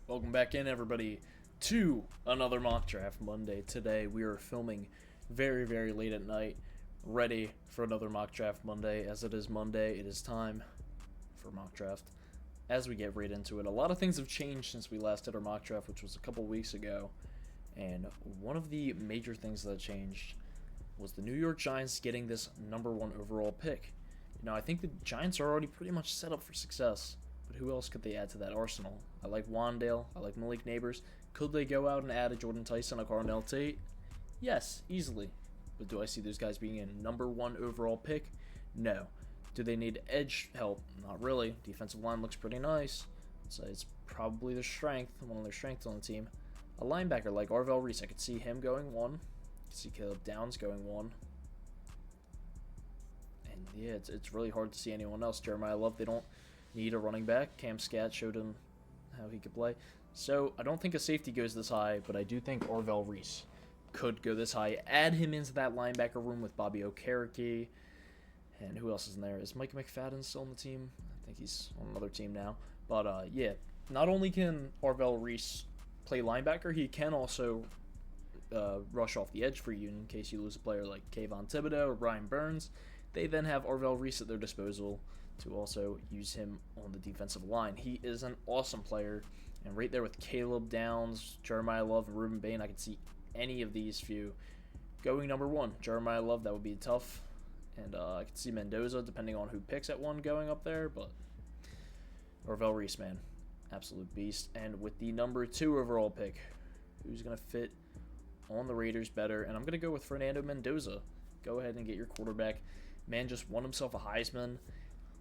Welcome back in, everybody, to another mock draft Monday. Today we are filming very late at night, ready for another mock draft Monday. As it is Monday, it is time for mock draft. As we get right into it, a lot of things have changed since we last did our mock draft, which was a couple weeks ago. And one of the major things that changed was the New York Giants getting this #1 overall pick. I think the Giants are already pretty much set up for success. But who else could they add to that arsenal? I like Wandale. I like Malik Neighbors. Could they go out and add a Jordan Tyson, a Carnell Tate? Yes, easily. But do I see those guys being a #1 overall pick? No. Do they need edge help? Not really. Defensive line looks pretty nice. So it's probably their strength, one of their strengths on the team. A linebacker like Arvell Reese, I could see him going 1. I could see Caleb Downs going 1. And yeah, it's really hard to see anyone else. Jeremiah Love, they don't need a running back. Cam Scat showed him how he could play. So I don't think a safety goes this high, but I do think Arvell Reese could go this high. Add him into that linebacker room with Bobby Okereke. And who else is in there? Is Mike McFadden still on the team? I think he's on another team now. But yeah, not only can Arvell Reese play linebacker, he can also rush off the edge for you in case you lose a player like Kayvon Thibodeau or Brian Burns. They then have Arvell Reese at their disposal to also use him on the defensive line. He is an awesome player, and right there with Caleb Downs, Jeremiah Love, and Ruben Bain, I could see any of these few going #1. Jeremiah Love, that would be tough, and I could see Mendoza, depending on who picks at 1, going up there, but Arvell Reese, man, absolute beast. And with the #2 overall pick, who's going to fit on the Raiders better? And I'm going to go with Fernando Mendoza. Go ahead and get your quarterback. Man just won himself a Heisman.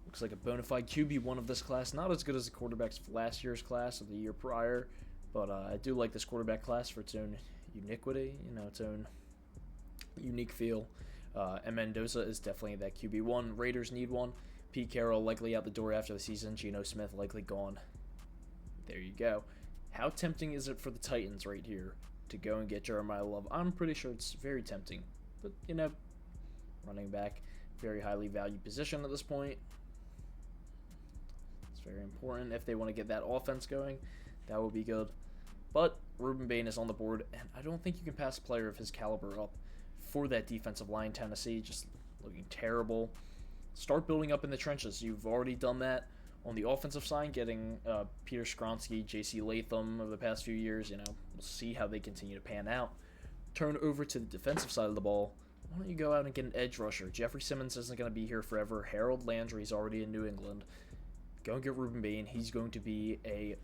Looks like a bona fide QB1 of this class. Not as good as the quarterbacks of last year's class or the year prior, but I do like this quarterback class for its own uniquity, its own unique feel. And Mendoza is definitely that QB1. Raiders need one. Pete Carroll likely out the door after the season. Geno Smith likely gone. There you go. How tempting is it for the Titans right here to go and get Jeremiah Love? I'm pretty sure it's very tempting. But, running back, very highly valued position at this point. Very important if they want to get that offense going. That would be good. But Ruben Bain is on the board, and I don't think you can pass a player of his caliber up for that defensive line. Tennessee just looking terrible. Start building up in the trenches. You've already done that on the offensive side, getting Peter Skronsky, J.C. Latham over the past few years. We'll see how they continue to pan out. Turn over to the defensive side of the ball. Why don't you go out and get an edge rusher? Jeffrey Simmons isn't going to be here forever. Harold Landry's already in New England. Go and get Ruben Bain. He's going to be a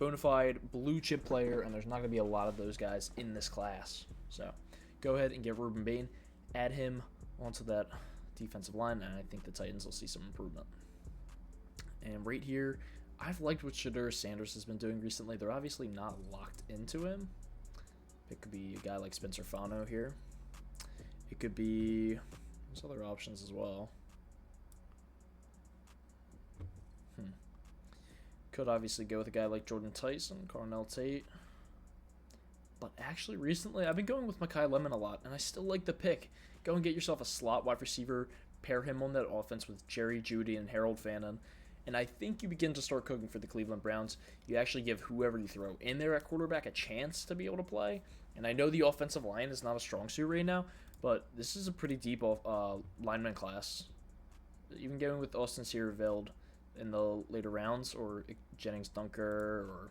bona fide blue chip player, and there's not going to be a lot of those guys in this class. So go ahead and get Ruben Bain. Add him onto that defensive line, and I think the Titans will see some improvement. And right here, I've liked what Shedeur Sanders has been doing recently. They're obviously not locked into him. It could be a guy like Spencer Fano here. It could be there's other options as well. Could obviously go with a guy like Jordan Tyson, Carnell Tate. But actually, recently, I've been going with Mekhi Lemon a lot, and I still like the pick. Go and get yourself a slot wide receiver. Pair him on that offense with Jerry Jeudy and Harold Fannin. And I think you begin to start cooking for the Cleveland Browns. You actually give whoever you throw in there at quarterback a chance to be able to play. And I know the offensive line is not a strong suit right now, but this is a pretty deep lineman class. Even going with Austin Searveld in the later rounds, or Jennings Dunker, or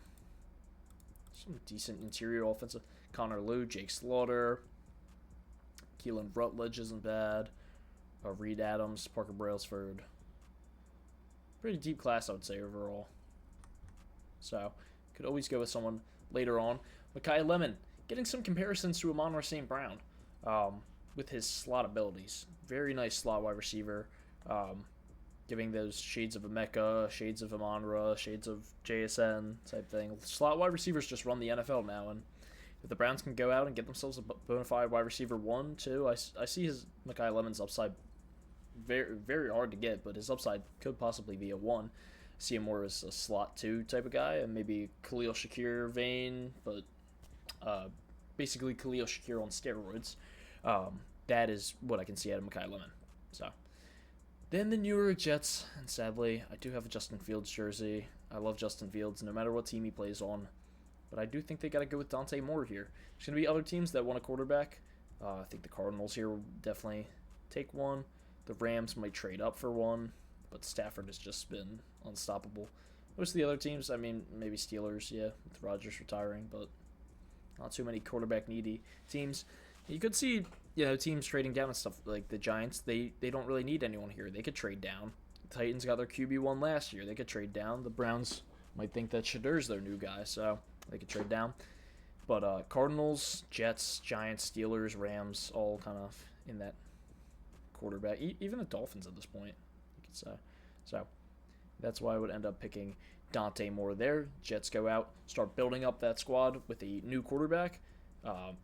some decent interior offensive. Connor Lew, Jake Slaughter, Keelan Rutledge isn't bad. Reed Adams, Parker Brailsford. Pretty deep class, I would say, overall. So, could always go with someone later on. Mekhi Lemon, getting some comparisons to Amon-Ra St. Brown with his slot abilities. Very nice slot wide receiver. Giving those shades of Emeka, shades of Amon-Ra, shades of JSN type thing. Slot wide receivers just run the NFL now, and if the Browns can go out and get themselves a bona fide wide receiver 1, 2, I see his Mekhi Lemon's upside very hard to get, but his upside could possibly be a 1. I see him more as a slot 2 type of guy, and maybe Khalil Shakir vein, but basically Khalil Shakir on steroids. That is what I can see out of Mekhi Lemon. So. Then the New York Jets, and sadly, I do have a Justin Fields jersey. I love Justin Fields, no matter what team he plays on. But I do think they got to go with Dante Moore here. There's going to be other teams that want a quarterback. I think the Cardinals here will definitely take one. The Rams might trade up for one, but Stafford has just been unstoppable. Most of the other teams, I mean, maybe Steelers, yeah, with Rodgers retiring, but not too many quarterback-needy teams. You could see, teams trading down and stuff like the Giants. They don't really need anyone here. They could trade down. The Titans got their QB1 last year. They could trade down. The Browns might think that Shadur's their new guy, so they could trade down. But Cardinals, Jets, Giants, Steelers, Rams, all kind of in that quarterback. Even the Dolphins at this point, you could say. So that's why I would end up picking Dante Moore there. Jets go out, start building up that squad with a new quarterback.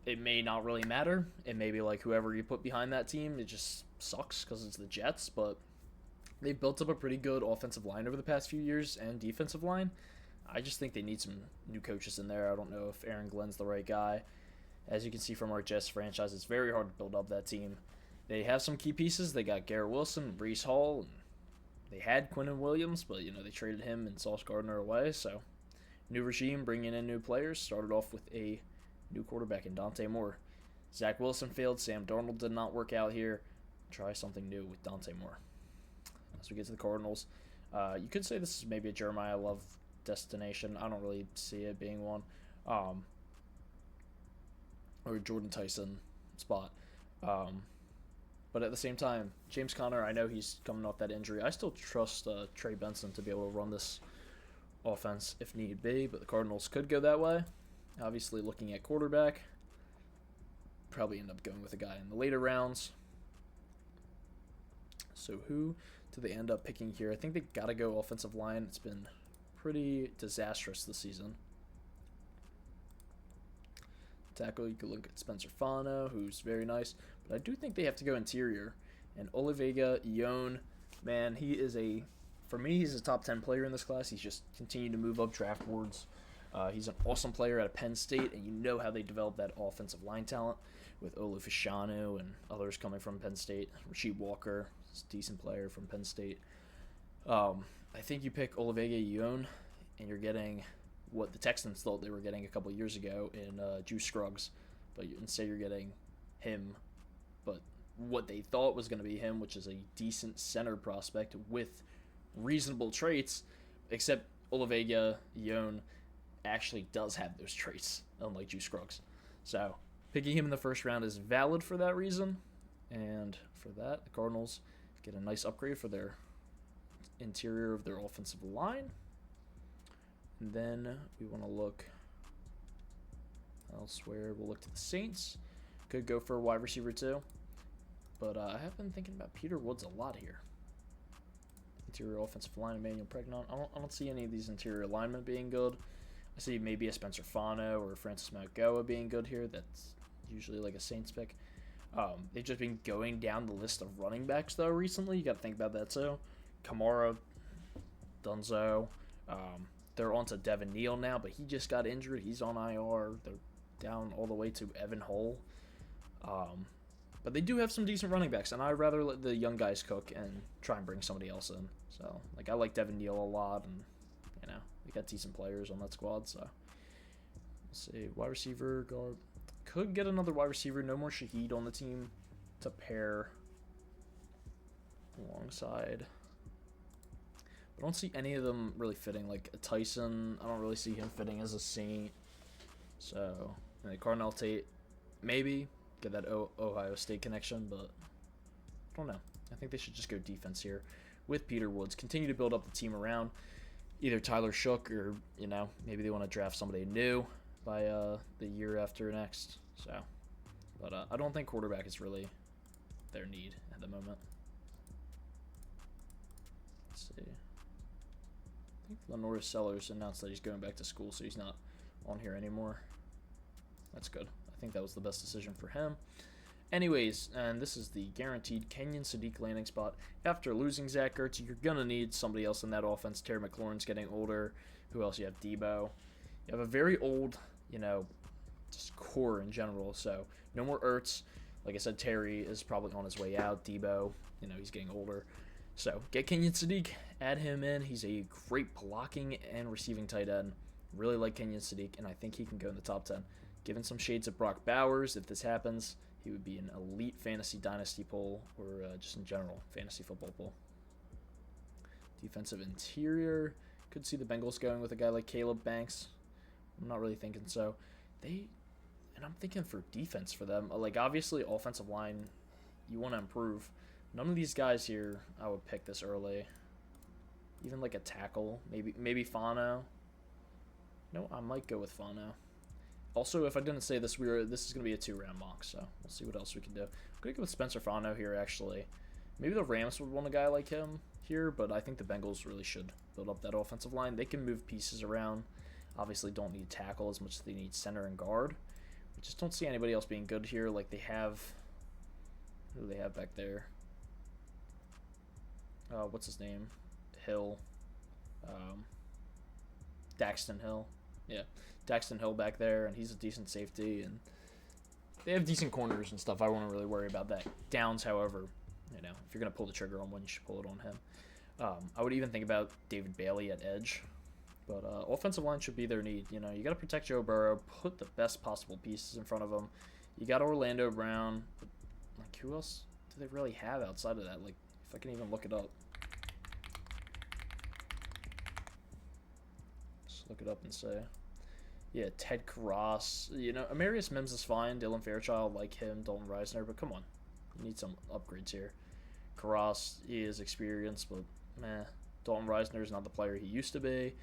It may not really matter. It may be like whoever you put behind that team, it just sucks because it's the Jets. But they built up a pretty good offensive line over the past few years and defensive line. I just think they need some new coaches in there. I don't know if Aaron Glenn's the right guy. As you can see from our Jets franchise, it's very hard to build up that team. They have some key pieces. They got Garrett Wilson, Breece Hall, and they had Quinnen Williams, but they traded him and Sauce Gardner away. So new regime, bringing in new players. Started off with a new quarterback in Dante Moore. Zach Wilson failed. Sam Darnold did not work out here. Try something new with Dante Moore. As we get to the Cardinals, you could say this is maybe a Jeremiah Love destination. I don't really see it being one. Or Jordan Tyson spot. But at the same time, James Conner, I know he's coming off that injury. I still trust Trey Benson to be able to run this offense if need be, but the Cardinals could go that way. Obviously, looking at quarterback, probably end up going with a guy in the later rounds. So who do they end up picking here? I think they got to go offensive line. It's been pretty disastrous this season. Tackle, you could look at Spencer Fano, who's very nice, but I do think they have to go interior. And Olivega Ione, man, for me, he's a top 10 player in this class. He's just continued to move up draft boards. He's an awesome player out of Penn State, and you know how they develop that offensive line talent with Olu Fashanu and others coming from Penn State. Rasheed Walker is a decent player from Penn State. I think you pick Olivega Ione, and you're getting what the Texans thought they were getting a couple years ago in Juice Scruggs, but instead you're getting him, but what they thought was going to be him, which is a decent center prospect with reasonable traits, except Olivega Ione actually does have those traits, unlike Juice Scruggs. So picking him in the first round is valid for that reason, and for that, the Cardinals get a nice upgrade for their interior of their offensive line. And then we want to look elsewhere. We'll look to the Saints. Could go for a wide receiver too. But I have been thinking about Peter Woods a lot here. Interior offensive line, Emmanuel Pregnon. I don't see any of these interior linemen being good. I see maybe a Spencer Fano or Francis Mauigoa being good here. That's usually like a Saints pick. They've just been going down the list of running backs, though, recently. You got to think about that, too. Kamara, Dunzo. They're on to Devin Neal now, but he just got injured. He's on IR. They're down all the way to Evan Hull. But they do have some decent running backs, and I'd rather let the young guys cook and try and bring somebody else in. So, I like Devin Neal a lot, and, they got decent players on that squad. So, let's see. Wide receiver, guard. Could get another wide receiver. No more Shaheed on the team to pair alongside. I don't see any of them really fitting. Like a Tyson, I don't really see him fitting as a Saint. So, Cardinal Tate, maybe get that Ohio State connection, but I don't know. I think they should just go defense here with Peter Woods. Continue to build up the team around either Tyler Shook or, maybe they want to draft somebody new by the year after next. So, but I don't think quarterback is really their need at the moment. Let's see. I think Lenore Sellers announced that he's going back to school, so he's not on here anymore. That's good. I think that was the best decision for him. Anyways, and this is the guaranteed Kenyon Sadiq landing spot. After losing Zach Ertz, you're going to need somebody else in that offense. Terry McLaurin's getting older. Who else? You have Debo. You have a very old, just core in general. So no more Ertz. Like I said, Terry is probably on his way out. Debo, he's getting older. So get Kenyon Sadiq, add him in. He's a great blocking and receiving tight end. Really like Kenyon Sadiq, and I think he can go in the top 10. Given some shades of Brock Bowers, if this happens, he would be an elite fantasy dynasty poll, or just in general fantasy football poll. Defensive interior, could see the Bengals going with a guy like Caleb Banks. I'm not really thinking so. And I'm thinking for defense for them, like obviously offensive line, you want to improve. None of these guys here I would pick this early. Even like a tackle, maybe Fano. No, I might go with Fano. Also, if I didn't say this, this is going to be a 2-round mock, so we'll see what else we can do. I'm going to go with Spencer Fano here, actually. Maybe the Rams would want a guy like him here, but I think the Bengals really should build up that offensive line. They can move pieces around. Obviously don't need tackle as much as they need center and guard. We just don't see anybody else being good here. Like they have... Who do they have back there? What's his name? Hill. Daxton Hill. Yeah, Daxton Hill back there, and he's a decent safety, and they have decent corners and stuff. I won't really worry about that. Downs, however, if you're going to pull the trigger on one, you should pull it on him. I would even think about David Bailey at edge, but offensive line should be their need. You got to protect Joe Burrow, put the best possible pieces in front of him. You got Orlando Brown, but like who else do they really have outside of that? Like if I can even look it up. Look it up and say, yeah, Ted Karras. Amarius Mims is fine. Dylan Fairchild, like him. Dalton Reisner, but come on, you need some upgrades here. Karras, he is experienced, but meh. Dalton Reisner is not the player he used to be.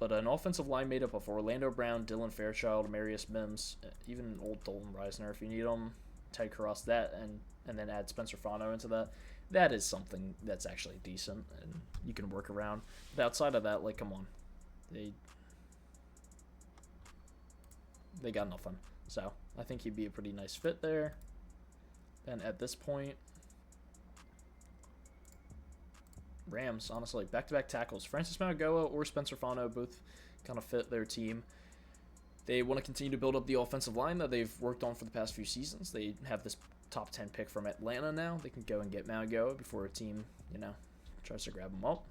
But an offensive line made up of Orlando Brown, Dylan Fairchild, Amarius Mims, even old Dalton Reisner if you need him. Ted Karras, that, and then add Spencer Fano into that. That is something that's actually decent and you can work around. But outside of that, like, come on. They got nothing. So I think he'd be a pretty nice fit there. And at this point, Rams, honestly, back-to-back tackles. Francis Mauigoa or Spencer Fano both kind of fit their team. They want to continue to build up the offensive line that they've worked on for the past few seasons. They have this top 10 pick from Atlanta now. They can go and get Mauigoa before a team, tries to grab him up.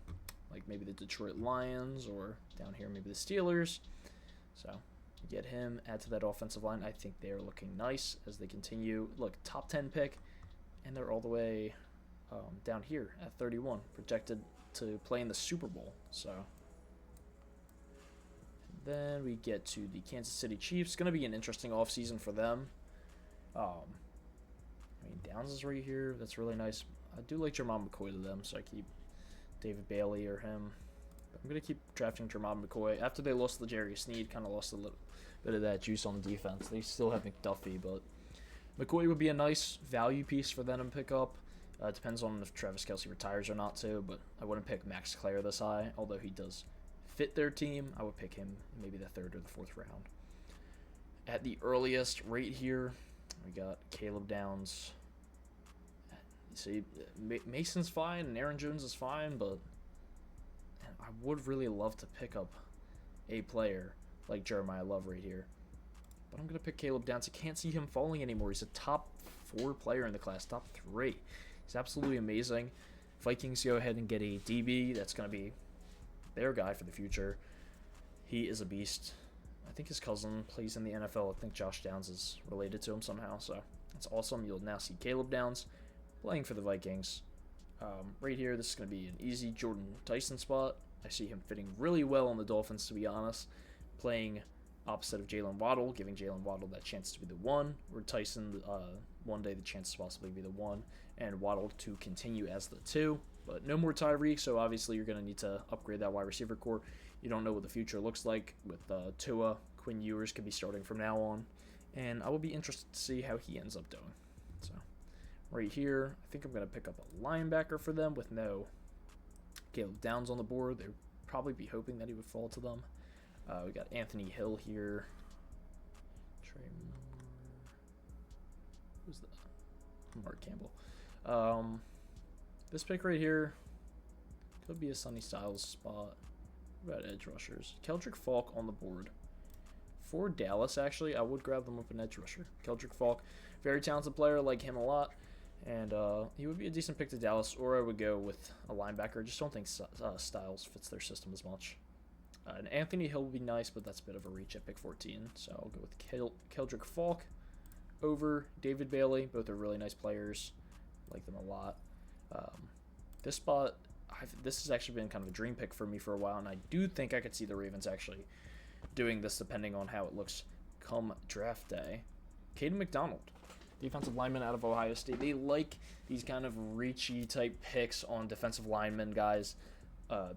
Like maybe the Detroit Lions or down here maybe the Steelers. So get him, add to that offensive line. I think they're looking nice as they continue. Look, top 10 pick, and they're all the way down here at 31, projected to play in the Super Bowl. So then we get to the Kansas City Chiefs. Going to be an interesting offseason for them. Downs is right here. That's really nice. I do like Jermon McCoy to them, so I keep David Bailey or him. I'm going to keep drafting Jermon McCoy. After they lost L'Jarius Sneed, kind of lost a little bit of that juice on the defense. They still have McDuffie, but McCoy would be a nice value piece for them to pick up. It depends on if Travis Kelce retires or not, too, but I wouldn't pick Max Clare this high, although he does fit their team. I would pick him maybe the 3rd or the 4th round. At the earliest, right here, we got Caleb Downs. See, Mason's fine and Aaron Jones is fine, but I would really love to pick up a player like Jeremiah Love right here. But I'm going to pick Caleb Downs. I can't see him falling anymore. He's a top 4 player in the class, top 3. He's absolutely amazing. Vikings go ahead and get a DB. That's going to be their guy for the future. He is a beast. I think his cousin plays in the NFL. I think Josh Downs is related to him somehow, so that's awesome. You'll now see Caleb Downs playing for the Vikings. Right here, this is going to be an easy Jordan Tyson spot. I see him fitting really well on the Dolphins, to be honest. Playing opposite of Jalen Waddle, giving Jalen Waddle that chance to be the 1, or Tyson one day the chance to possibly be the 1, and Waddle to continue as the 2. But no more Tyreek, so obviously you're going to need to upgrade that wide receiver core. You don't know what the future looks like with Tua. Quinn Ewers could be starting from now on, and I will be interested to see how he ends up doing. So right here, I think I'm going to pick up a linebacker for them with no Caleb Downs on the board. They'd probably be hoping that he would fall to them. We got Anthony Hill here. Trey Moore. Who's that? Mark Campbell. This pick right here could be a Sonny Styles spot. What about edge rushers? Keldrick Falk on the board. For Dallas, actually, I would grab them up an edge rusher. Keldrick Falk, very talented player, like him a lot. And he would be a decent pick to Dallas, or I would go with a linebacker. I just don't think Styles fits their system as much. And Anthony Hill would be nice, but that's a bit of a reach at pick 14. So I'll go with Keldrick Falk over David Bailey. Both are really nice players. Like them a lot. This spot, this has actually been kind of a dream pick for me for a while, and I do think I could see the Ravens actually doing this depending on how it looks come draft day. Caden McDonald, defensive lineman out of Ohio State. They like these kind of reachy type picks on defensive linemen guys.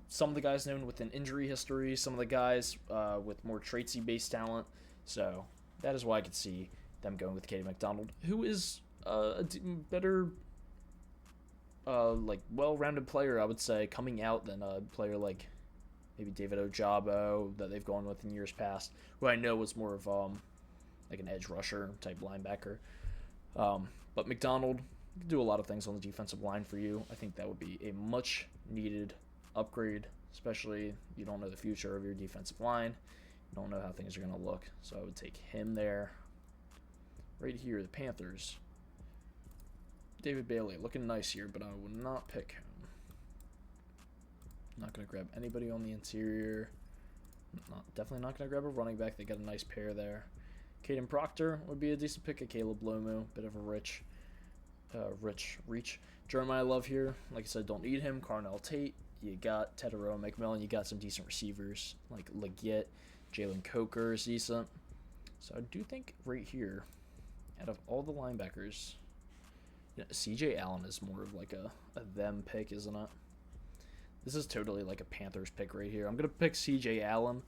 Some of the guys known with an injury history, some of the guys with more traitsy based talent. So that is why I could see them going with Caden McDonald, who is a better, like well-rounded player, I would say, coming out than a player like maybe David Ojabo that they've gone with in years past, who I know was more of like an edge rusher type linebacker. But McDonald can do a lot of things on the defensive line for you. I think that would be a much needed upgrade, especially you don't know the future of your defensive line. You don't know how things are going to look. So I would take him there. Right here, the Panthers. David Bailey, looking nice here, but I would not pick him. Not going to grab anybody on the interior. Definitely not going to grab a running back. They got a nice pair there. Caden Proctor would be a decent pick. Caleb Lomu, bit of a rich reach. Jeremiah Love here, like I said, don't need him. Carnell Tate, you got Tedero McMillan, you got some decent receivers like Leggett, Jalen Coker is decent. So I do think right here, out of all the linebackers, CJ Allen is more of like a them pick, isn't it? This is totally like a Panthers pick right here. I'm going to pick CJ Allen.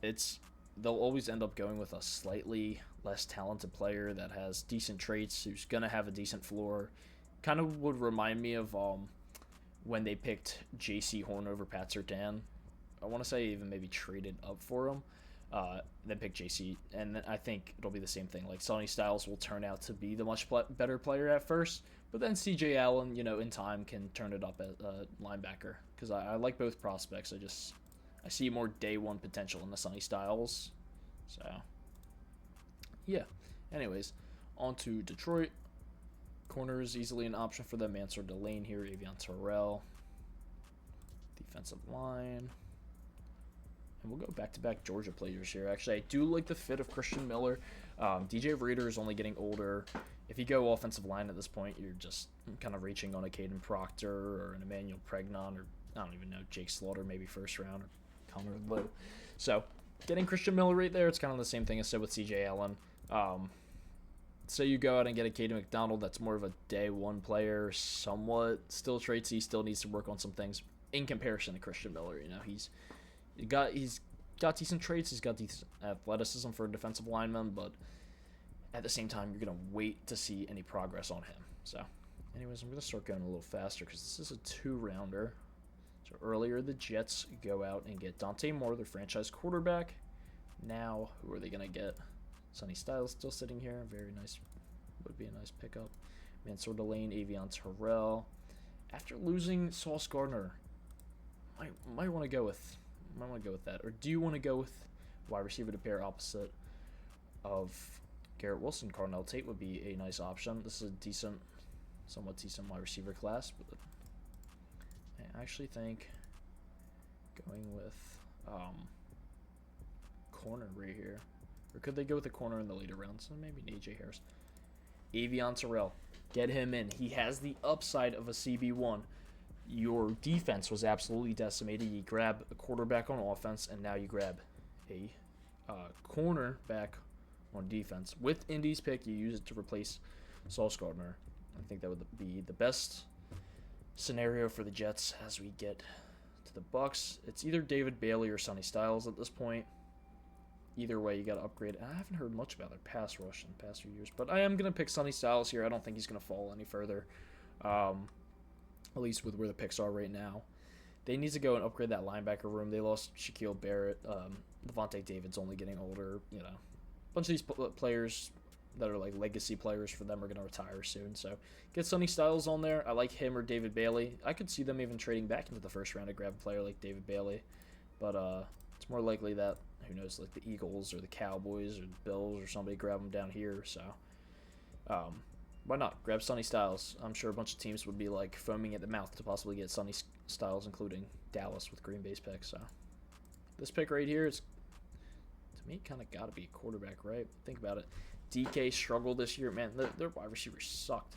They'll always end up going with a slightly less talented player that has decent traits, who's going to have a decent floor. Kind of would remind me of when they picked J.C. Horn over Pat Surtain. I want to say even maybe traded up for him. Then pick JC, and I think it'll be the same thing. Like Sonny Styles will turn out to be the much better player at first, but then CJ Allen, in time can turn it up as a linebacker, because I like both prospects. I see more day one potential in the Sonny Styles. So yeah. Anyways, on to Detroit. Corner is easily an option for them. Mansour Delane here, Avion Terrell. Defensive line. And we'll go back-to-back Georgia players here. Actually, I do like the fit of Christian Miller. DJ Reader is only getting older. If you go offensive line at this point, you're just kind of reaching on a Caden Proctor or an Emmanuel Pregnon, or I don't even know, Jake Slaughter maybe first round, or Connor Lowe. So getting Christian Miller right there, it's kind of the same thing as said with CJ Allen. So you go out and get a Caden McDonald that's more of a day one player, somewhat still traitsy, still needs to work on some things in comparison to Christian Miller. He's got decent traits, he's got decent athleticism for a defensive lineman, but at the same time, you're going to wait to see any progress on him. So, anyways, I'm going to start going a little faster because this is a 2-rounder. So earlier, the Jets go out and get Dante Moore, their franchise quarterback. Now, who are they going to get? Sonny Styles still sitting here. Very nice. Would be a nice pickup. Mansour Delane, Avion Terrell. After losing Sauce Gardner, might want to go with that. Or do you want to go with wide receiver to pair opposite of Garrett Wilson? Carnell Tate would be a nice option. This is a somewhat decent wide receiver class, but I actually think going with corner right here. Or could they go with a corner in the later rounds? So maybe AJ Harris. Avion Terrell. Get him in. He has the upside of a CB1. Your defense was absolutely decimated. You grab a quarterback on offense, and now you grab a cornerback on defense. With Indy's pick, you use it to replace Sauce Gardner. I think that would be the best scenario for the Jets as we get to the Bucks. It's either David Bailey or Sonny Styles at this point. Either way, you got to upgrade. I haven't heard much about their pass rush in the past few years, but I am going to pick Sonny Styles here. I don't think he's going to fall any further, at least with where the picks are right now. They need to go and upgrade that linebacker room. They lost Shaquille Barrett. Levante David's only getting older. A bunch of these players that are like legacy players for them are going to retire soon. So get Sonny Styles on there. I like him or David Bailey. I could see them even trading back into the first round to grab a player like David Bailey, but it's more likely that, who knows, like the Eagles or the Cowboys or the Bills or somebody grab them down here. So Why not? Grab Sonny Styles. I'm sure a bunch of teams would be like foaming at the mouth to possibly get Sonny Styles, including Dallas with Green Bay's pick. So this pick right here is, to me, kind of got to be a quarterback, right? Think about it. DK struggled this year. Man, their wide receivers sucked.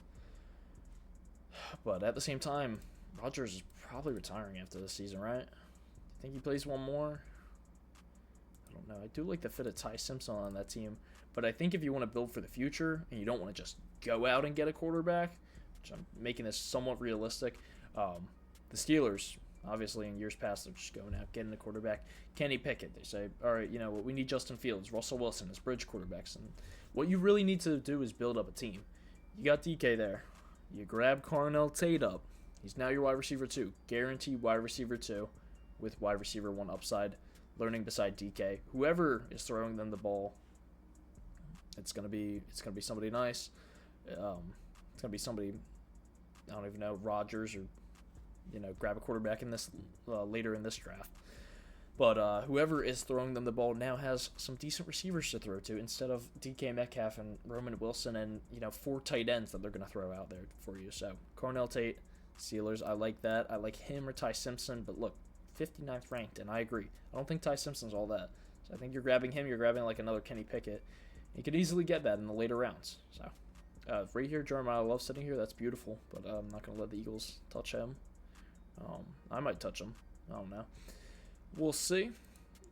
But at the same time, Rodgers is probably retiring after this season, right? I think he plays one more. I don't know. I do like the fit of Ty Simpson on that team. But I think if you want to build for the future and you don't want to just go out and get a quarterback, which I'm making this somewhat realistic, the Steelers, obviously in years past, they're just going out, getting a quarterback. Kenny Pickett, they say, all right, you know what, we need Justin Fields, Russell Wilson as bridge quarterbacks. And what you really need to do is build up a team. You got DK there. You grab Cornell Tate up. He's now your wide receiver 2. Guaranteed wide receiver 2 with wide receiver 1 upside, learning beside DK. Whoever is throwing them the ball, it's gonna be somebody nice. It's gonna be somebody, I don't even know, Rodgers, or grab a quarterback in this later in this draft. But whoever is throwing them the ball now has some decent receivers to throw to instead of DK Metcalf and Roman Wilson and 4 tight ends that they're gonna throw out there for you. So Cornell Tate, Steelers, I like that. I like him or Ty Simpson. But look, 59th ranked, and I agree. I don't think Ty Simpson's all that. So I think you're grabbing him. You're grabbing like another Kenny Pickett. You could easily get that in the later rounds. So right here, Jeremiah Love sitting here. That's beautiful, but I'm not going to let the Eagles touch him. I might touch him. I don't know. We'll see.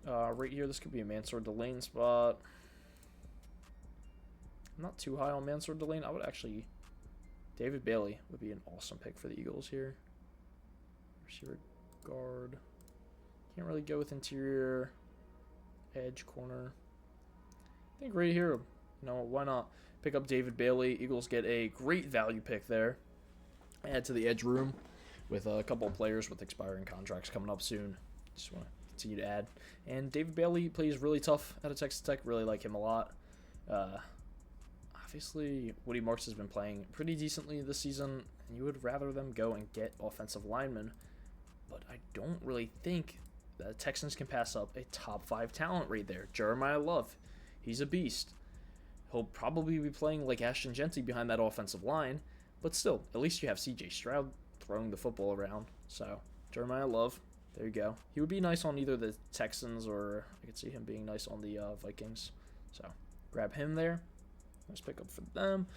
Right here, this could be a Mansour Delane spot. I'm not too high on Mansour Delane. I would actually... David Bailey would be an awesome pick for the Eagles here. Receiver guard. Can't really go with interior. Edge, corner. I think right here, why not pick up David Bailey? Eagles get a great value pick there. Add to the edge room with a couple of players with expiring contracts coming up soon. Just want to continue to add. And David Bailey plays really tough out of Texas Tech. Really like him a lot. Obviously, Woody Marks has been playing pretty decently this season, and you would rather them go and get offensive linemen. But I don't really think the Texans can pass up a top 5 talent right there. Jeremiah Love. He's a beast. He'll probably be playing like Ashton Jeanty behind that offensive line, but still, at least you have C.J. Stroud throwing the football around. So, Jeremiah Love, there you go. He would be nice on either the Texans, or I could see him being nice on the Vikings. So, grab him there. Nice pick up for them.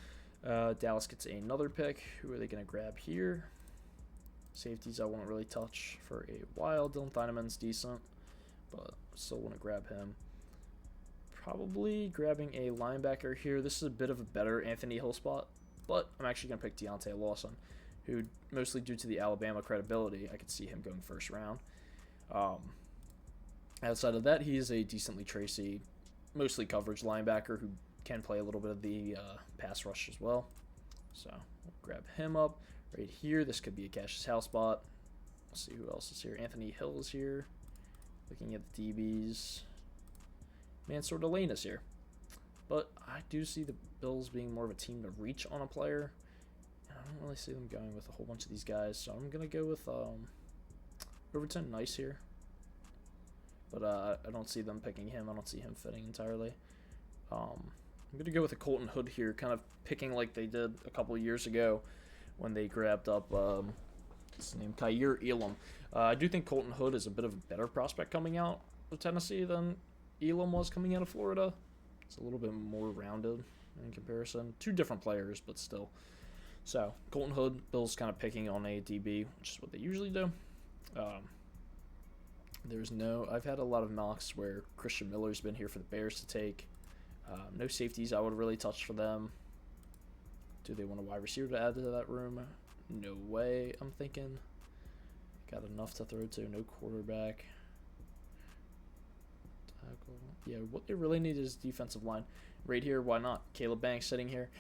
Dallas gets another pick. Who are they going to grab here? Safeties I won't really touch for a while. Dylan Thieneman's decent, but still want to grab him. Probably grabbing a linebacker here. This is a bit of a better Anthony Hill spot, but I'm actually going to pick Deontay Lawson, who, mostly due to the Alabama credibility, I could see him going first round. Outside of that, he is a decently Tracy, mostly coverage linebacker who can play a little bit of the pass rush as well. So we'll grab him up. Right here, this could be a Cassius House spot. Let's see who else is here. Anthony Hill is here. Looking at the DBs. Mansour Delane is here. But I do see the Bills being more of a team to reach on a player. I don't really see them going with a whole bunch of these guys. So I'm going to go with Overton Nice here. But I don't see them picking him. I don't see him fitting entirely. I'm going to go with a Colton Hood here, kind of picking like they did a couple of years ago when they grabbed up his name, Kyer Elam. I do think Colton Hood is a bit of a better prospect coming out of Tennessee than Elam was coming out of Florida. It's a little bit more rounded in comparison. 2 different players, but still. So, Colton Hood, Bills kind of picking on a DB, which is what they usually do. I've had a lot of knocks where Christian Miller's been here for the Bears to take. No safeties I would really touch for them. Do they want a wide receiver to add to that room? No way, I'm thinking. Got enough to throw to. No quarterback. Tackle. Yeah, what they really need is defensive line. Right here, why not? Caleb Banks sitting here.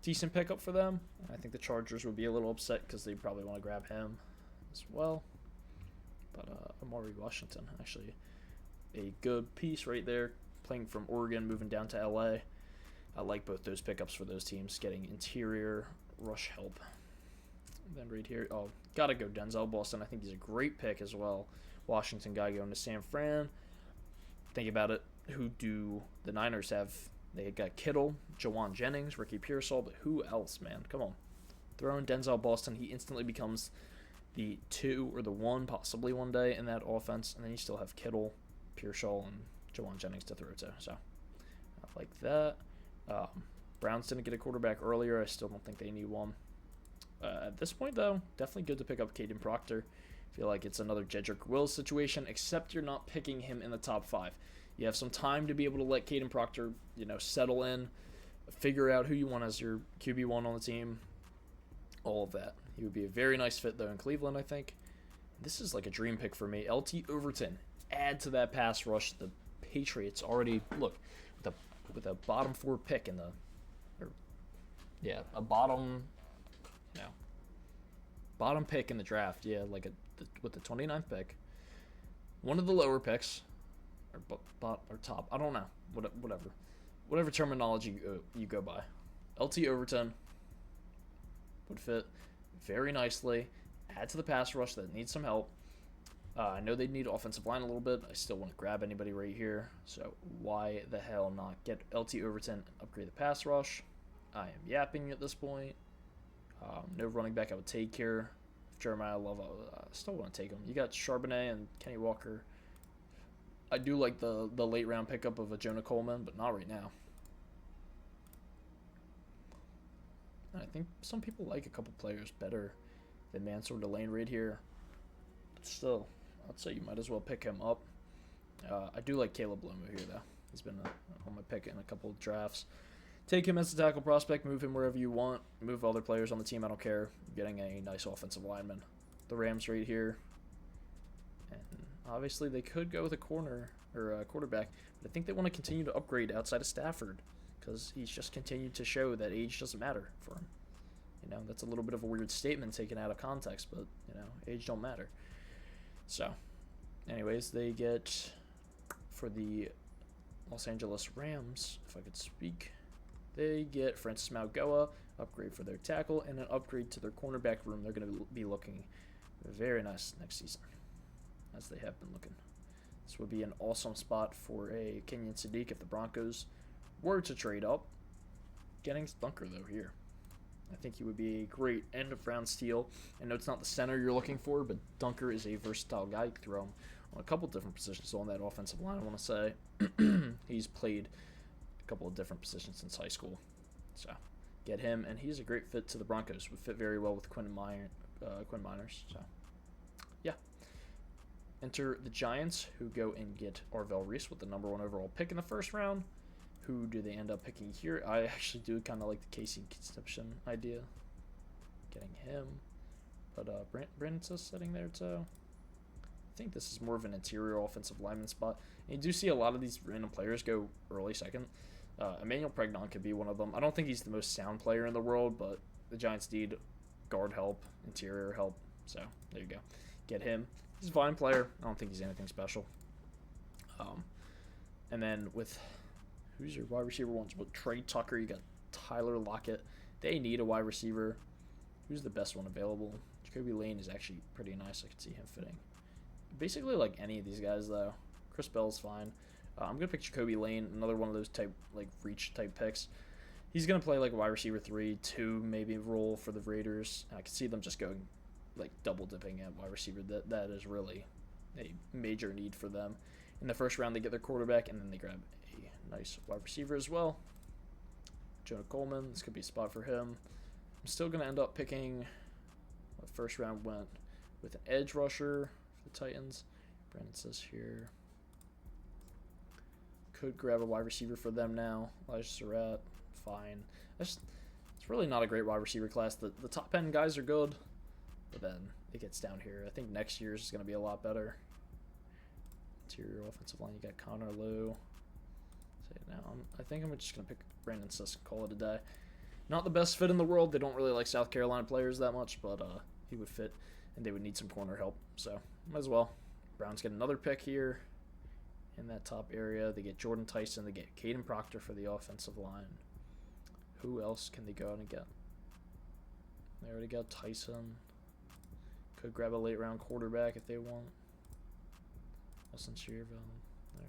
Decent pickup for them. I think the Chargers would be a little upset because they probably want to grab him as well. But Amari Washington, actually a good piece right there. Playing from Oregon, moving down to LA. I like both those pickups for those teams, getting interior rush help. And then right here, gotta go Denzel Boston. I think he's a great pick as well. Washington guy going to San Fran. Think about it. Who do the Niners have They got Kittle, Jawan Jennings, Ricky Pearsall, but who else, man? Come on. Throw in Denzel Boston. He instantly becomes the 2 or the 1, possibly one day, in that offense. And then you still have Kittle, Pearsall, and Jawan Jennings to throw to. So, I like that. Browns didn't get a quarterback earlier. I still don't think they need one. At this point, though, definitely good to pick up Caden Proctor. Feel like it's another Jedrick Wills situation, except you're not picking him in the top 5. You have some time to be able to let Caden Proctor, settle in, figure out who you want as your QB1 on the team, all of that. He would be a very nice fit, though, in Cleveland, I think. This is like a dream pick for me. LT Overton, add to that pass rush. The Patriots already, look, with a bottom 4 pick in the, a bottom pick in the draft, with the 29th pick. One of the lower picks, or top, I don't know, whatever terminology you go by. LT Overton would fit very nicely. Add to the pass rush that needs some help. I know they need offensive line a little bit. I still want to grab anybody right here. So why the hell not get LT Overton, upgrade the pass rush? I am yapping at this point. No running back I would take here. If Jeremiah Love, I still want to take him. You got Charbonnet and Kenny Walker. I do like the late round pickup of a Jonah Coleman, but not right now. And I think some people like a couple players better than Mansour Delane right here. But still, I'd say you might as well pick him up. I do like Caleb Lomu here, though. He's been on my pick in a couple of drafts. Take him as a tackle prospect, move him wherever you want, move other players on the team, I don't care. You're getting a nice offensive lineman. The Rams right here. And obviously they could go with a corner or a quarterback, but I think they want to continue to upgrade outside of Stafford because he's just continued to show that age doesn't matter for him. That's a little bit of a weird statement taken out of context, but, age don't matter. So, anyways, they get, for the Los Angeles Rams, if I could speak, they get Francis Mauigoa, upgrade for their tackle, and an upgrade to their cornerback room. They're going to be looking very nice next season, as they have been looking. This would be an awesome spot for a Kenyon Sadiq if the Broncos were to trade up. Getting Dunker, though, here. I think he would be a great end-of-round steal. I know it's not the center you're looking for, but Dunker is a versatile guy. You can throw him on a couple different positions on that offensive line, I want to say. He's played a couple of different positions since high school. So, get him, and he's a great fit to the Broncos. Would fit very well with Quinn Miners. So, yeah. Enter the Giants, who go and get Arvell Reese with the number 1 overall pick in the first round. Who do they end up picking here? I actually do kind of like the Casey Conception idea. Getting him. But Brandon says sitting there too. I think this is more of an interior offensive lineman spot. And you do see a lot of these random players go early second. Emmanuel Pregnon could be one of them. I don't think he's the most sound player in the world, but the Giants need guard help, interior help. So there you go. Get him. He's a fine player. I don't think he's anything special. And then with... Who's your wide receiver ones? With Trey Tucker, you got Tyler Lockett. They need a wide receiver. Who's the best one available? Jacoby Lane is actually pretty nice. I could see him fitting. Basically, like any of these guys, though. Chris Bell's fine. I'm going to pick Jacoby Lane, another one of those type, like, reach-type picks. He's going to play, like, wide receiver 3, 2, maybe role for the Raiders. I could see them just going, like, double-dipping at wide receiver. That is really a major need for them. In the first round, they get their quarterback, and then they grab a nice wide receiver as well. Jonah Coleman, this could be a spot for him. I'm still going to end up picking, the first round went with an edge rusher for the Titans. Brandon says here. Could grab a wide receiver for them now. Elijah Surratt, fine. It's really not a great wide receiver class. The top end guys are good, but then it gets down here. I think next year's is going to be a lot better. Interior offensive line, you got Connor Lew. Now, I think I'm just going to pick Brandon Sisk and call it a day. Not the best fit in the world. They don't really like South Carolina players that much, but he would fit, and they would need some corner help. So, might as well. Browns get another pick here in that top area. They get Jordan Tyson. They get Caden Proctor for the offensive line. Who else can they go out and get? They already got Tyson. Could grab a late-round quarterback if they want. Wilson Shearville there.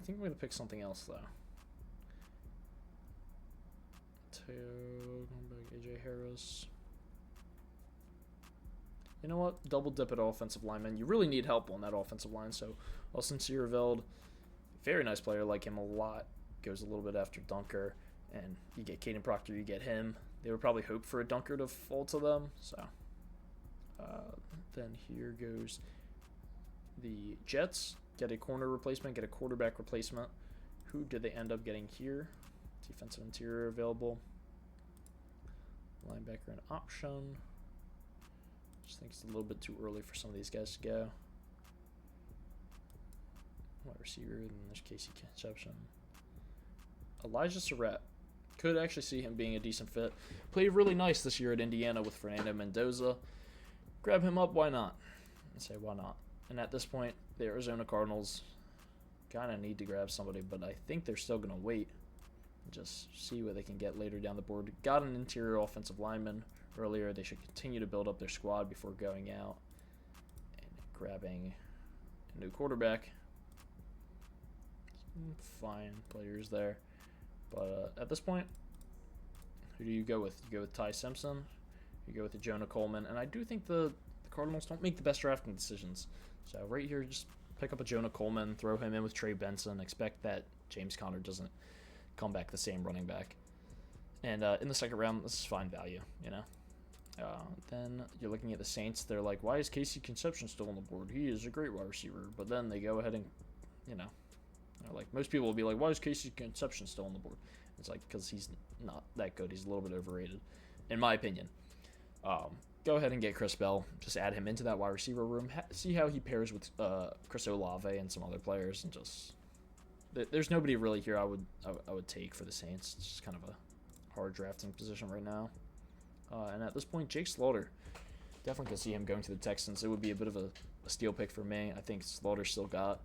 I think I'm going to pick something else, though. AJ Harris. You know what? Double dip at offensive lineman. You really need help on that offensive line. So Austin Sierveld, very nice player, like him a lot. Goes a little bit after Dunker, and you get Caden Proctor, you get him. They would probably hope for a Dunker to fall to them. So then here goes the Jets. Get a corner replacement, get a quarterback replacement. Who did they end up getting here? Defensive interior available. Linebacker an option. Just think it's a little bit too early for some of these guys to go. Wide receiver, and there's Casey Conception. Elijah Surratt. Could actually see him being a decent fit. Played really nice this year at Indiana with Fernando Mendoza. Grab him up, why not? I say why not. And at this point, the Arizona Cardinals kind of need to grab somebody, but I think they're still going to wait and just see what they can get later down the board. Got an interior offensive lineman earlier. They should continue to build up their squad before going out and grabbing a new quarterback. Fine players there. But at this point, who do you go with? You go with Ty Simpson. You go with the Jonah Coleman. And I do think the Cardinals don't make the best drafting decisions. So right here, just pick up a Jonah Coleman, throw him in with Trey Benson, expect that James Conner doesn't come back the same running back. And in the second round, this is fine value, you know. Then you're looking at the Saints. They're like, why is Casey Conception still on the board? He is a great wide receiver. But then they go ahead and, you know, like most people will be like, why is Casey Conception still on the board? It's like, because he's not that good. He's a little bit overrated, in my opinion. Go ahead and get Chris Bell. Just add him into that wide receiver room. See how he pairs with Chris Olave and some other players. And just there's nobody really here I would take for the Saints. It's just kind of a hard drafting position right now. And at this point, Jake Slaughter. Definitely could see him going to the Texans. It would be a bit of a steal pick for me. I think Slaughter still got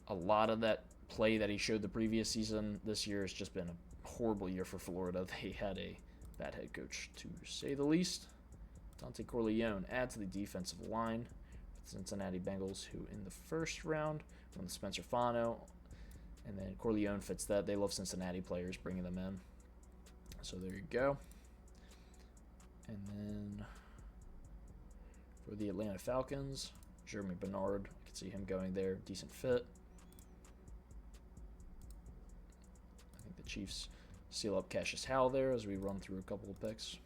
a lot of that play that he showed the previous season. This year has just been a horrible year for Florida. They had a bad head coach, to say the least. Dante Corleone add to the defensive line with Cincinnati Bengals, who in the first round went with Spencer Fano, and then Corleone fits that. They love Cincinnati players, bringing them in. So there you go. And then for the Atlanta Falcons, Jeremy Bernard, I can see him going there, decent fit. I think the Chiefs seal up Cassius Howell there as we run through a couple of picks.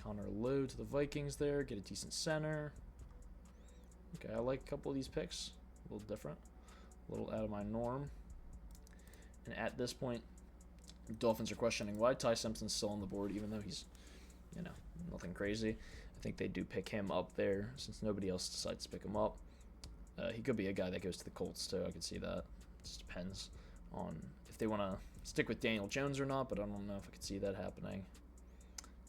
Connor Lowe to the Vikings there, get a decent center. Okay, I like a couple of these picks. A little different, a little out of my norm. And at this point, the Dolphins are questioning why Ty Simpson's still on the board, even though he's, you know, nothing crazy. I think they do pick him up there since nobody else decides to pick him up. He could be a guy that goes to the Colts too. I could see that. It just depends on if they want to stick with Daniel Jones or not, but I don't know if I could see that happening.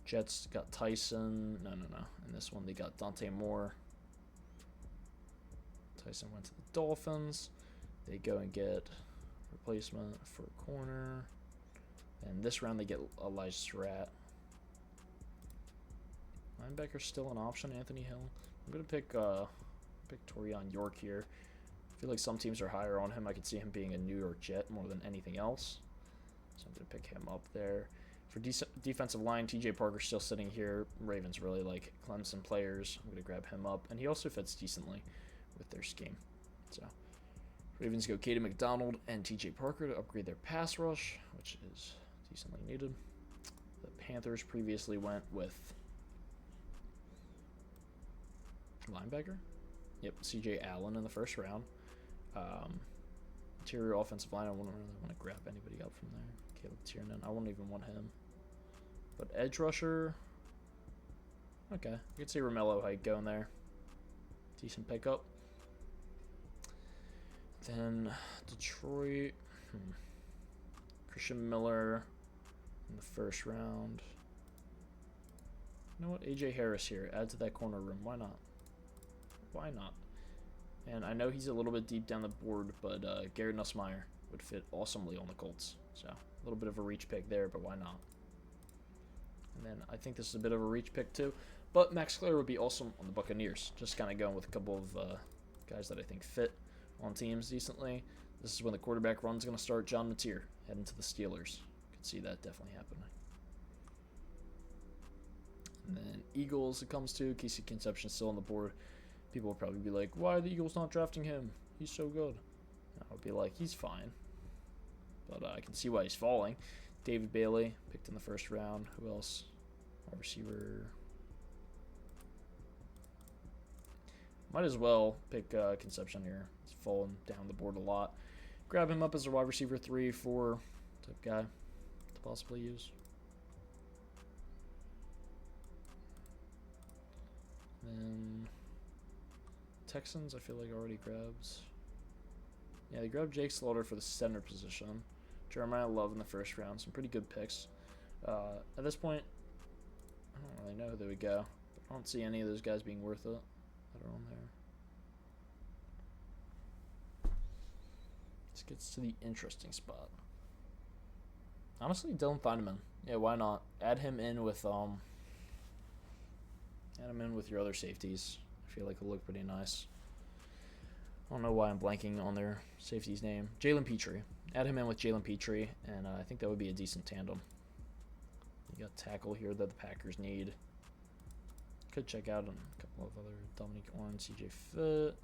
Jets got Tyson. No. In this one, they got Dante Moore. Tyson went to the Dolphins. They go and get replacement for a corner. And this round, they get Elijah Surratt. Linebacker's still an option, Anthony Hill. I'm going to pick Torian York here. I feel like some teams are higher on him. I could see him being a New York Jet more than anything else. So I'm going to pick him up there. For defensive line, TJ Parker's still sitting here. Ravens really like Clemson players. I'm going to grab him up. And he also fits decently with their scheme. So Ravens go Kaden McDonald and TJ Parker to upgrade their pass rush, which is decently needed. The Panthers previously went with linebacker. Yep, CJ Allen in the first round. Interior offensive line, I wouldn't really want to grab anybody up from there. Caleb Tiernan, I wouldn't even want him. But edge rusher, okay. You could see Romello Height going there. Decent pickup. Then Detroit, Christian Miller in the first round. You know what? AJ Harris here. Add to that corner room. Why not? Why not? And I know he's a little bit deep down the board, but Garrett Nussmeier would fit awesomely on the Colts. So a little bit of a reach pick there, but why not? And then I think this is a bit of a reach pick too. But Max Clare would be awesome on the Buccaneers. Just kind of going with a couple of guys that I think fit on teams decently. This is when the quarterback run's going to start. John Mateer heading to the Steelers. Could see that definitely happening. And then Eagles it comes to. Casey Conception still on the board. People will probably be like, why are the Eagles not drafting him? He's so good. I would be like, he's fine. But I can see why he's falling. David Bailey picked in the first round. Who else? Wide receiver. Might as well pick Conception here. He's fallen down the board a lot. Grab him up as a wide receiver 3, 4 type guy to possibly use. Then Texans, I feel like already grabs. Yeah, they grabbed Jake Slaughter for the center position. Jeremiah Love in the first round. Some pretty good picks. At this point, I don't really know who they would go. I don't see any of those guys being worth it that are on there. This gets to the interesting spot. Honestly, Dylan Thieneman. Yeah, why not? Add him in with your other safeties. I feel like it'll look pretty nice. I don't know why I'm blanking on their safety's name. Jalen Petrie. Add him in with Jalen Petrie, and I think that would be a decent tandem. You got tackle here that the Packers need. Could check out a couple of other Dominique Oren, CJ Fitt.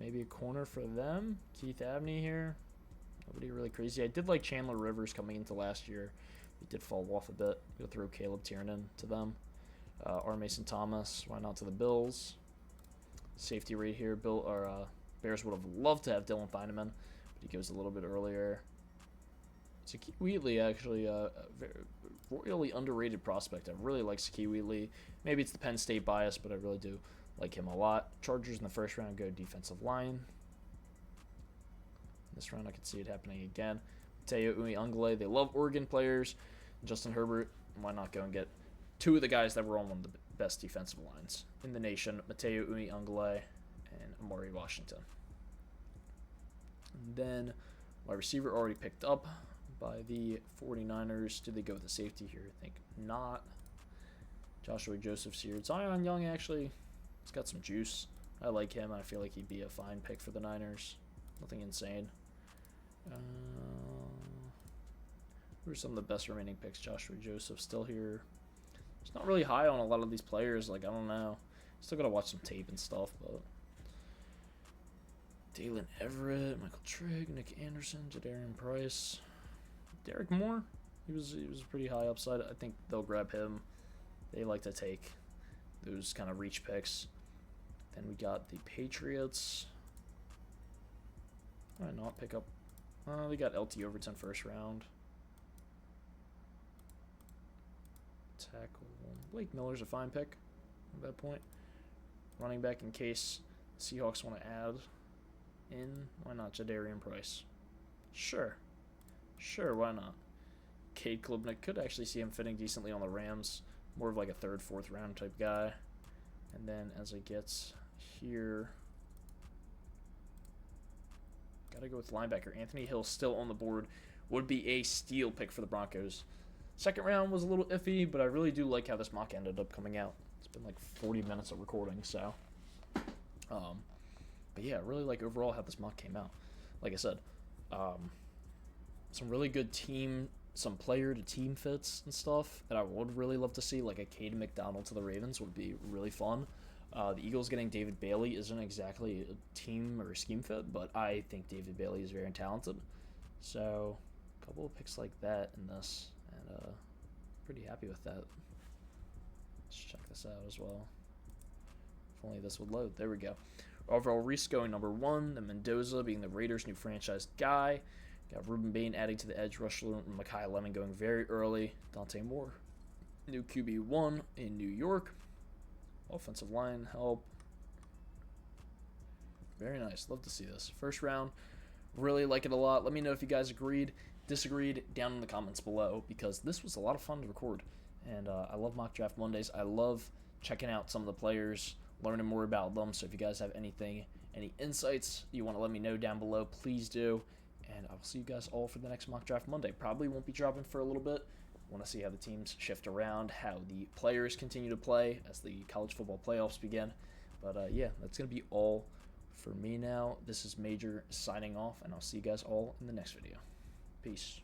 Maybe a corner for them. Keith Abney here. Nobody really crazy. I did like Chandler Rivers coming into last year. He did fall off a bit. Go throw Caleb Tiernan to them. R. Mason Thomas. Why not to the Bills? Safety right here. Bears would have loved to have Dylan Thieneman, but he goes a little bit earlier. Saki Wheatley, actually, a very royally underrated prospect. I really like Saki Wheatley. Maybe it's the Penn State bias, but I really do like him a lot. Chargers in the first round go defensive line. This round, I could see it happening again. Mateo Uiagalelei. They love Oregon players. Justin Herbert. Why not go and get two of the guys that were on one of the best defensive lines in the nation? Mateo Uiagalelei and Amari Washington. And then wide receiver already picked up by the 49ers. Do they go with the safety here? I think not. Joshua Joseph's here. Zion Young actually has got some juice. I like him. I feel like he'd be a fine pick for the Niners. Nothing insane. Who are some of the best remaining picks? Joshua Joseph still here. He's not really high on a lot of these players. Like, I don't know. Still got to watch some tape and stuff, but Dalen Everett, Michael Trigg, Nick Anderson, Jadarian Price, Derek Moore. He was pretty high upside. I think they'll grab him. They like to take those kind of reach picks. Then we got the Patriots. Why not pick up? They got LT Overton first round. Tackle. Blake Miller's a fine pick at that point. Running back in case the Seahawks want to add in. Why not Jadarian Price? Sure, why not? Cade Klubnik, could actually see him fitting decently on the Rams. More of like a 3rd, 4th round type guy. And then as it gets here, gotta go with linebacker. Anthony Hill still on the board. Would be a steal pick for the Broncos. Second round was a little iffy, but I really do like how this mock ended up coming out. It's been like 40 minutes of recording, so. But yeah, I really like overall how this mock came out. Like I said, some really good some player-to-team fits and stuff that I would really love to see. Like a Cade McDonald to the Ravens would be really fun. The Eagles getting David Bailey isn't exactly a team or a scheme fit, but I think David Bailey is very talented. So, a couple of picks like that in this, and pretty happy with that. Let's check this out as well. If only this would load. There we go. Overall, Reese going number 1, then Mendoza being the Raiders' new franchise guy. Got Ruben Bain adding to the edge rusher, Mekhi Lemon going very early. Dante Moore, new QB1 in New York. Offensive line help. Very nice. Love to see this. First round, really like it a lot. Let me know if you guys agreed, disagreed down in the comments below, because this was a lot of fun to record. And I love Mock Draft Mondays. I love checking out some of the players, learning more about them. So if you guys have any insights you want to let me know down below, please do. And I will see you guys all for the next Mock Draft Monday. Probably won't be dropping for a little bit. Want to see how the teams shift around, how the players continue to play as the college football playoffs begin. But yeah, that's going to be all For me now, this is Major signing off, and I'll see you guys all in the next video. Peace.